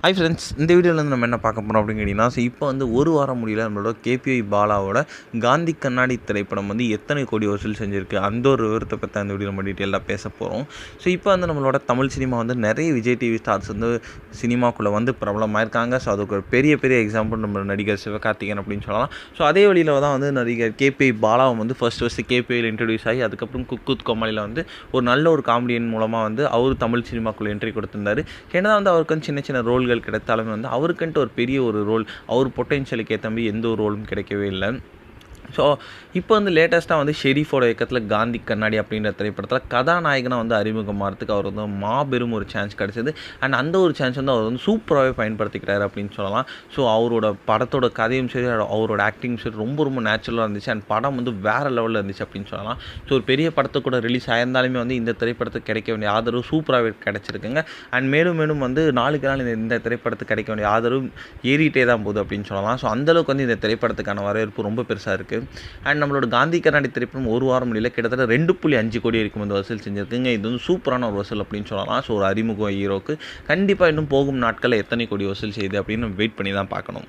Hi friends, இந்த வீடியோவில் நம்ம என்ன பார்க்க போகிறோம் அப்படின்னு கேட்டிங்கன்னா, இப்போ ஒரு வாரம் முடியல நம்மளோட கேபிஐ பாலாவோட காந்தி கண்ணாடி திரைப்படம் எத்தனை கோடி வசூல் செஞ்சுருக்கு, அந்த ஒரு விவரத்தை பற்றி அந்த வீடியோ நம்ம டீட்டெயிலாக பேச போகிறோம். ஸோ இப்போ நம்மளோட தமிழ் சினிமா நிறைய விஜய் டிவி ஸ்டார்ஸ் சினிமாக்குள்ளே பிரபலமாயிருக்காங்க. ஸோ அதுக்கு ஒரு பெரிய பெரிய எக்ஸாம்பிள் நம்ம நடிகர் சிவகார்த்திகேயன் அப்படின்னு சொல்லலாம். ஸோ அதே வழியில் தான் நடிகர் கேபிஐ பாலாவை ஃபர்ஸ்ட் கேபிஐயில் இன்ட்ரடியூஸ் ஆகி அதுக்கப்புறம் குக் வித் கோமாளியில் ஒரு நல்ல ஒரு காமெடியன் மூலமாக அவர் தமிழ் சினிமாக்குள்ளே என்ட்ரி கொடுத்திருந்தார். ஏன்னா அவருக்கு சின்ன சின்ன ரோல்கள் கிடைத்தாலுமே அவருக்குன்ட்டு ஒரு பெரிய ஒரு ரோல், அவர் பொட்டென்ஷியலுக்கு ஏற்ற மாதிரி எந்த ஒரு ரோலும் கிடைக்கவே இல்லை. ஸோ இப்போ லேட்டஸ்ட்டாக ஷெரீஃபோட இயக்கத்தில் காந்தி கண்ணாடி அப்படின்ற திரைப்படத்தில் கதாநாயகனாக அறிமுகமாகறதுக்கு அவர் மாபெரும் ஒரு சான்ஸ் கிடச்சிது. அண்ட் அந்த ஒரு சான்ஸ் அவர் சூப்பராகவே பயன்படுத்திக்கிறார் அப்படின்னு சொல்லலாம். ஸோ அவரோட படத்தோட கதையும் சரி, அவரோட ஆக்டிங்கும் சரி ரொம்ப ரொம்ப நேச்சுரலாக இருந்துச்சு. அண்ட் படம் வேறு லெவலில் இருந்துச்சு அப்படின்னு சொல்லலாம். ஸோ ஒரு பெரிய படத்தை கூட ரிலீஸ் ஆயிருந்தாலுமே இந்த திரைப்படத்துக்கு கிடைக்க வேண்டிய ஆதரவு சூப்பராகவே கிடச்சிருக்குங்க. அண்ட் மேலும் மேலும் நாளுக்கு நாள் இந்த திரைப்படத்துக்கு கிடைக்க வேண்டிய ஆதரவு ஏறிட்டே தான் போகுது அப்படின்னு சொல்லலாம். ஸோ அந்தளவுக்கு இந்த திரைப்படத்துக்கான வரவேற்பு ரொம்ப பெருசாக இருக்குது. அண்ட் நம்மளோட காந்தி கண்ணாடி திரைப்படம் ஒரு வாரம் முடியல கிட்டத்தட்ட 2.5 கோடி வரைக்கும் வசூல் செஞ்சுருக்குங்க. இது சூப்பரான ஒரு வசூல் அப்படின்னு சொல்லலாம். ஸோ ஒரு அறிமுக ஹீரோக்கு கண்டிப்பாக இன்னும் போகும் நாட்களில் எத்தனை கோடி வசூல் செய்யுது அப்படின்னு வெயிட் பண்ணி தான் பார்க்கணும்.